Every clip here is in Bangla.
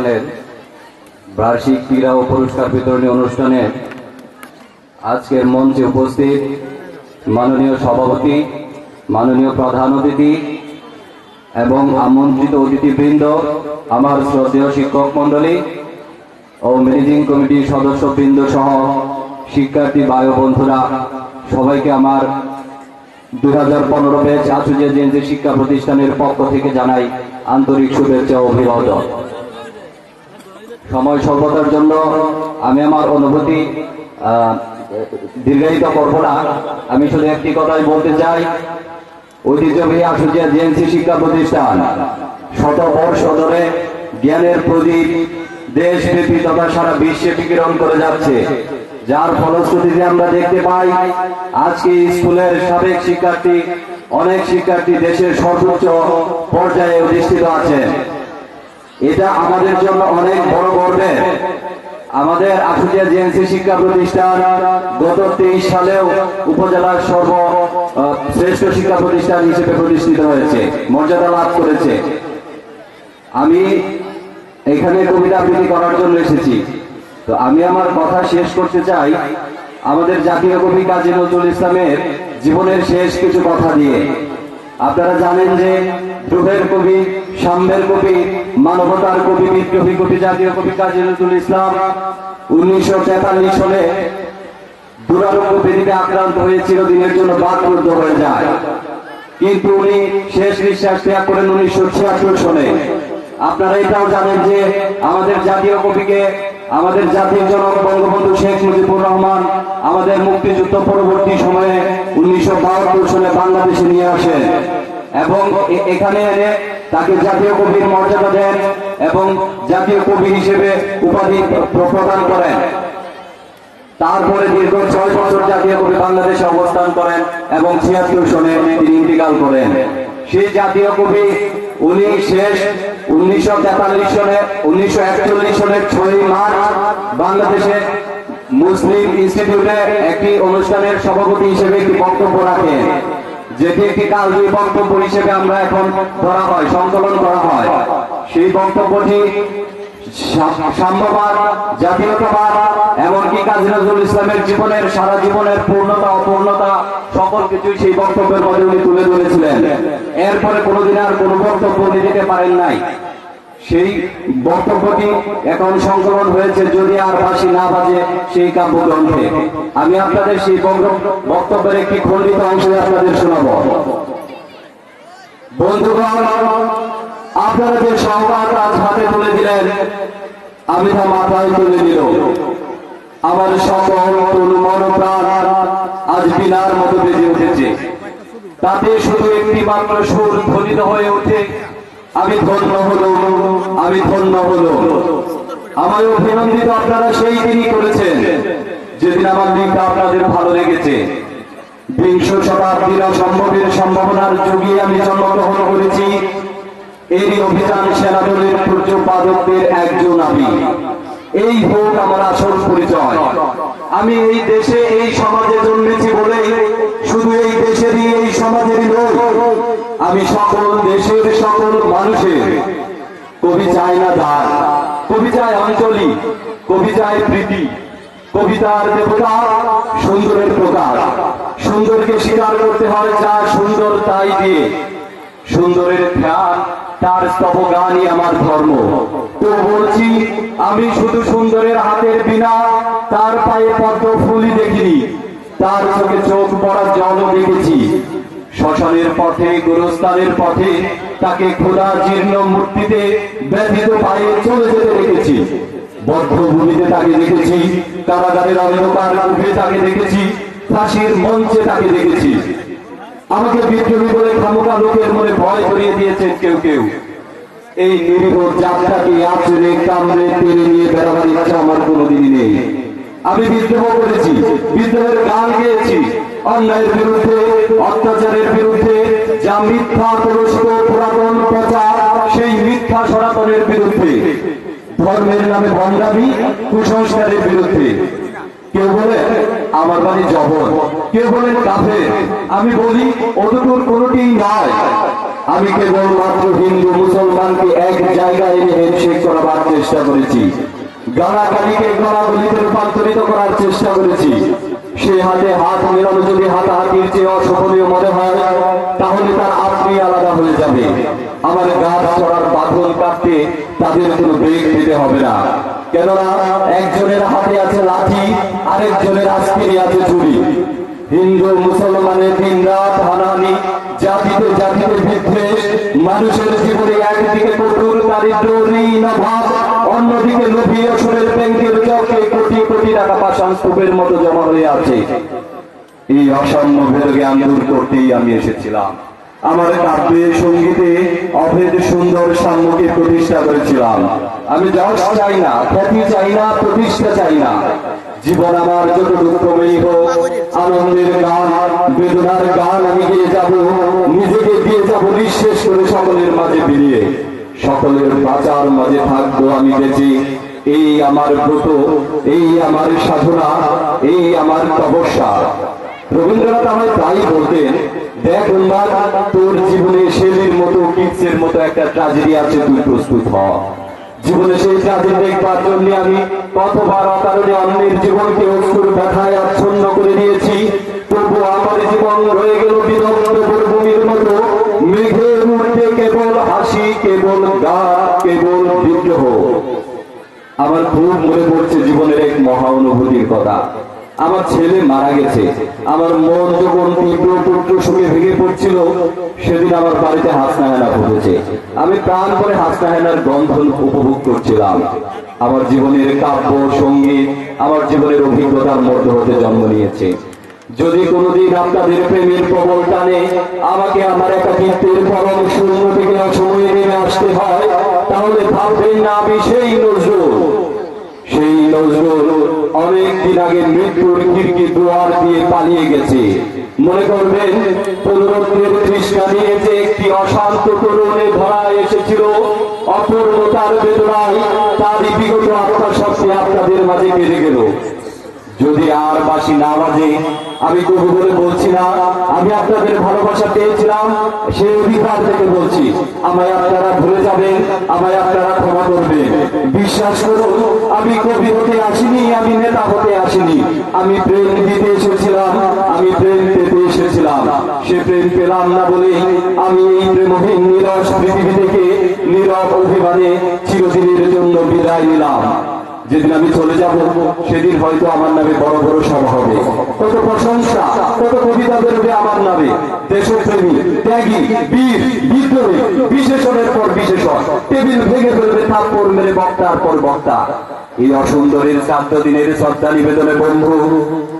প্রতিষ্ঠানের বার্ষিক ক্রীড়া ও পুরস্কার বিতরণী অনুষ্ঠানে আজকের মঞ্চে উপস্থিত মাননীয় সভাপতি, মাননীয় প্রধান অতিথি এবং আমন্ত্রিত অতিথিবৃন্দ, আমার শ্রদ্ধেয় শিক্ষক মণ্ডলী ও ম্যানেজিং কমিটির সদস্যবৃন্দ সহ শিক্ষার্থী ভাই বন্ধুরা, সবাইকে আমার 2015 ব্যাচ আশুলিয়া জেএনসি শিক্ষা প্রতিষ্ঠানের পক্ষ থেকে জানাই আন্তরিক শুভেচ্ছা ও অভিবাদন। সময় স্বল্পতার জন্য আমি আমার অনুভূতি দীর্ঘায়িত করব না। আমি শুধু একটি কথাই বলতে চাই, ঐতিহ্যবাহী আশুলিয়া জেএনসি শিক্ষা প্রতিষ্ঠান শতবর্ষ ধরে জ্ঞানের প্রদীপ দেশব্যাপী তথা সারা বিশ্বে বিকিরণ করে যাচ্ছে, যার ফলশ্রুতিতে আমরা দেখতে পাই আজকে স্কুলের সাবেক শিক্ষার্থী, অনেক শিক্ষার্থী দেশের সর্বোচ্চ পর্যায়ে অধিষ্ঠিত আছেন। এটা আমাদের জন্য অনেক বড় গর্বের। আমাদের আশুলিয়া জেএনসি শিক্ষা প্রতিষ্ঠান গত 23 সালেও উপজেলার শ্রেষ্ঠ শিক্ষা প্রতিষ্ঠান হিসেবে প্রতিষ্ঠিত হয়েছে, মর্যাদা লাভ করেছে। আমি এখানে কবিতা আবৃত্তি করার জন্য এসেছি, তো আমি আমার কথা শেষ করতে চাই আমাদের জাতীয় কবি কাজী নজরুল ইসলামের জীবনের শেষ কিছু কথা দিয়ে। আপনারা জানেন যে ধ্রুবের কবি, সাম্যের কবি, মানবতার কবি, বিদ্রোহী কবি জাতীয় কবি কাজী নজরুল ইসলাম 1943 সালে দুরারোগ্য ব্যাধিতে আক্রান্ত হয়ে চিরদিনের জন্য বাকরুদ্ধ হয়ে যায়, কিন্তু উনি শেষ নিঃশ্বাস ত্যাগ করেন 1976 সালে। আপনারা এটাও জানেন যে আমাদের জাতীয় কবিকে আমাদের জাতীয় জনক বঙ্গবন্ধু শেখ মুজিবুর রহমান আমাদের মুক্তিযুদ্ধ পরবর্তী সময়ে 1972 সালে বাংলাদেশে নিয়ে আসেন এবং এখানে এনে তাকে জাতীয় কবির মর্যাদা দেন এবং জাতীয় কবি হিসেবে উপাধি প্রদান করেন। তারপরে দীর্ঘ 6 বছর জাতীয় কবি বাংলাদেশে অবস্থান করেন এবং 76 সনে তিনি ইন্তিকাল করেন। সেই জাতীয় কবি উনি শেষ 1941 সালের 6 মার্চ বাংলাদেশে মুসলিম ইনস্টিটিউটে একটি অনুষ্ঠানের সভাপতি হিসেবে একটি বক্তব্য রাখেন, যেটি একটি কালজয়ী বক্তব্য হিসেবে আমরা এখন ধরা হয়, সংকলন করা হয়। সেই বক্তব্যটি সাম্যবাদ, জাতীয়তাবাদ, এমনকি কাজী নজরুল ইসলামের জীবনের সারা জীবনের পূর্ণতা অপূর্ণতা সকল কিছুই সেই বক্তব্যের মধ্যে উনি তুলে ধরেছিলেন। এরপরে কোনোদিন আর কোনো বক্তব্য উনি দিতে পারেন নাই। সেই বক্তব্যটি এখন সংকলন হয়েছে যদি আর বাঁশি না বাজে সেই কাব্যগ্রন্থে। আমি আপনাদের সেই বক্তব্যের একটি খণ্ডিত অংশ আপনাদের শোনাব। বন্ধুগণ, আপনারা যে সংবাদ আজ হাতে তুলে দিলেন, আমি তা মাথায় তুলে নিল। আমার সকল তনু মন প্রাণ আজ বিনার মতো বেজে উঠেছে। তাতে শুধু একটি মাত্র সুর ধ্বনিত হয়ে ওঠে, আমি ধন্য হলো, আমি ধন্য হলো। আমার অভিনন্দিত আপনারা সেই দিনই করেছেন যেদিন আমার দিকটা আপনাদের ভালো লেগেছে। 20 শতাব্দীর অসম্ভবের সম্ভাবনার যুগে আমি জন্মগ্রহণ করেছি। এই অভিযান সেনাদলের পূর্যপাদকদের একজন আমি। এই হোক আমার আসল পরিচয়। আমি এই দেশে এই সমাজে জন্মেছি বলে শুধু এই দেশেরই এই সমাজেরই নই, আমি সকল দেশের সকল মানুষের। কবি চায় না দান, কবি চায় অঞ্জলি, কবি চায় প্রীতি। কবিতার দেবতা সুন্দরের প্রকার। সুন্দরকে স্বীকার করতে হয় যা সুন্দর তাই দিয়ে। সুন্দরের ধ্যান, তার স্তব গানই আমার ধর্ম। তো বলছি, আমি শুধু সুন্দরের হাতের বিনা তার পায়ে পদ্ম ফুলই দেখিনি, তার চোখে চোখ পড়া জলও দেখেছি। শ্মশানের পথে, গোরস্থানের পথে তাকে খোদা জীর্ণ মূর্তিতে ব্যথিত পায়ে চলে যেতে দেখেছি। বদ্ধভূমিতে তাকে দেখেছি, কারাগারের অন্ধকার কূপে তাকে দেখেছি, ফাঁসির মঞ্চে তাকে দেখেছি। আমাকে বিদ্রোহী বলে খামোখা লোকের মনে ভয় ধরিয়ে দিয়েছেন কেউ কেউ। এই নিরীহ জাতটাকে আঁচড়ে কামড়ে টেনে নিয়ে বেড়াবার ইচ্ছা আমার কোনোদিনই নেই। আমি বিদ্রোহ করেছি, বিদ্রোহের গান গেয়েছি, অন্যায়ের বিরুদ্ধে, অত্যাচারের বিরুদ্ধে, যা মিথ্যা তুলসিত পুরাতন প্রচার সেই মিথ্যা সনাতনের বিরুদ্ধে, ধর্মের নামে ভণ্ডামি, কুসংস্কারের বিরুদ্ধে। কেউ বলে আমার বাড়ি জবর, কেউ বলেন কাফের। আমি বলি অতদূর কোনটি নয়। আমি কেবল মাত্র হিন্দু মুসলমানকে এক জায়গায় এনে হ্যান্ডশেক করাবার চেষ্টা চেষ্টা করেছি, গালাগালিকে গলাগলিতে রূপান্তরিত করার চেষ্টা করেছি। সে হাতে হাত মেলানো যদি হাতাহাতির চেয়ে অসফলীয় মনে হয়, তাহলে তার আপনি আলাদা হয়ে যাবে। আমার গাছ চড়ার বাঁধন কাটতে তাদের কোনো ব্রেক দিতে হবে না, কেননা একজনের হাতে আছে লাঠি, আরেকজনের আজকেরই আছে ছুরি। হিন্দু মুসলমানের দিন রাত হানাহানি, জাতিতে জাতিতে বিদ্বেষ, মানুষের জীবনে একদিকে কঠোর দারিদ্র ঋণ অভাব, অন্যদিকে লোভী আসরের ব্যাংকের চকে কোটি কোটি টাকা পাষাণ স্তূপের মতো জমা হয়ে আছে। এই অসাম্য ভেদকে দূর করতেই আমি এসেছিলাম। আমার কাব্যে সঙ্গীতে অভেদ সুন্দর সাম্যকে প্রতিষ্ঠা করেছিলাম। আমি যশ চাই না, খ্যাতি চাই না, প্রতিষ্ঠা চাই না। জীবন আমার যত দুঃখময়ী হোক, আনন্দের গান বেদনার গান আমি গিয়ে যাব, নিজেকে দিয়ে যাব নিঃশেষ করে সকলের মাঝে বিলিয়ে। সকলের বাঁচার মাঝে থাকবো আমি বেঁচে। এই আমার ব্রত, এই আমার সাধনা, এই আমার তপস্যা। রবীন্দ্রনাথ আমায় তাই বলতেন, দেখ উন্মাদ, তোর জীবনে শেলির মতো কিটসের মতো একটা ট্র্যাজেডি আছে, তুই প্রস্তুত হ। জীবনে সেই ট্র্যাজেডি দেখবার জন্য আমি কতবার অকারণে অন্যের জীবনকে অস্ত্র ব্যথায় আচ্ছন্ন করে দিয়েছি। তবু আমার জীবন রয়ে গেল বিদগ্ধ মরুভূমির মতো, মেঘের মধ্যে কেবল হাসি, কেবল গান, কেবল বিদ্রোহ। আমার খুব মনে পড়ছে জীবনের এক মহা অনুভূতির কথা। আমার ছেলে মারা গেছে, আমার মন যখন তীব্র পুত্র সুখে ভেঙে পড়ছিল, সেদিন আমার বাড়িতে হাসনাহেনা ফুটেছে। আমি প্রাণ করে হাসনাহেনার গন্ধন উপভোগ করছিলাম। আমার জীবনের কাব্য সঙ্গীত আমার জীবনের অভিজ্ঞতার মধ্যে হতে জন্ম নিয়েছে। যদি কোনোদিন আপনাদের প্রেমের প্রবল টানে আমাকে আমার একাকিত্বের পরম শূন্য থেকে অসময়ে নেমে আসতে হয়, তাহলে ভাববেন না আমি সেই নজরুল। সেই নজরুল অনেক দিন আগে মৃত্যুর খিড়কি দুয়ার দিয়ে পালিয়ে গেছে। মনে করবেন পুনরুত্থের তৃষ্ণা নিয়ে যে একটি অশান্ত তরুণে ধরা এসেছিল অপূর্ণতার বেদনায়, তারই বিগত আত্মার শক্তি আপনাদের মাঝে কেটে গেল। যদি আর বাঁশি না বাজে, আমি কবি বলে বলছি না, আমি আপনাদের ভালোবাসা পেয়েছিলাম, সেই অধিকার থেকে বলছি। আমায় আপনারা ভুলে যাবেন, আমায় আপনারা ক্ষমা করবেন। বিশ্বাস করুন, আমি কবি হতে আসিনি, আমি নেতা হতে আসিনি। আমি প্রেম দিতে এসেছিলাম, আমি প্রেম পেতে এসেছিলাম। সে প্রেম পেলাম না বলে আমি এই প্রেমহীন নিরস পৃথিবী থেকে নীরব অভিমানে চিরদিনের জন্য বিদায় নিলাম। যেদিন আমি চলে যাব, সেদিন হয়তো আমার নামে বড় বড় সভা হবে, কত প্রশংসা, কত কবিতা বেরোবে আমার নামে। দেশপ্রেমী, ত্যাগী, বীর, বিদ্রোহী, বিশেষণের পর বিশেষণ, টেবিল ভেঙে ফেলবে থাপ্পড় মেরে বক্তার পর বক্তা। এই অসুন্দরের 4 দিনের শ্রদ্ধা নিবেদনে বন্ধু,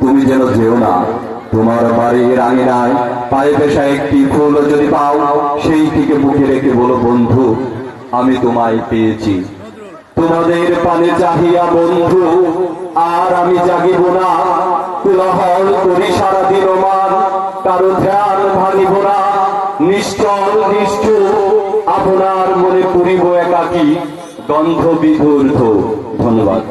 তুমি যেন যেও না। তোমার বাড়ির আঙিনায় পায়ে পেশা একটি ফুল যদি পাও, সেইটিকে বুকে রেখে বলো বন্ধু, আমি তোমায় পেয়েছি। তোমাদের পানে চাহিয়া বন্ধু আর আমি জাগিব না, কোলাহল করি সারাদিন মান, কারো ধ্যান ভাঙিব না। নিশ্চল নিষ্ঠুর আপনার মনে করিব একাকী, গন্ধ বিধূর্ত। ধন্যবাদ।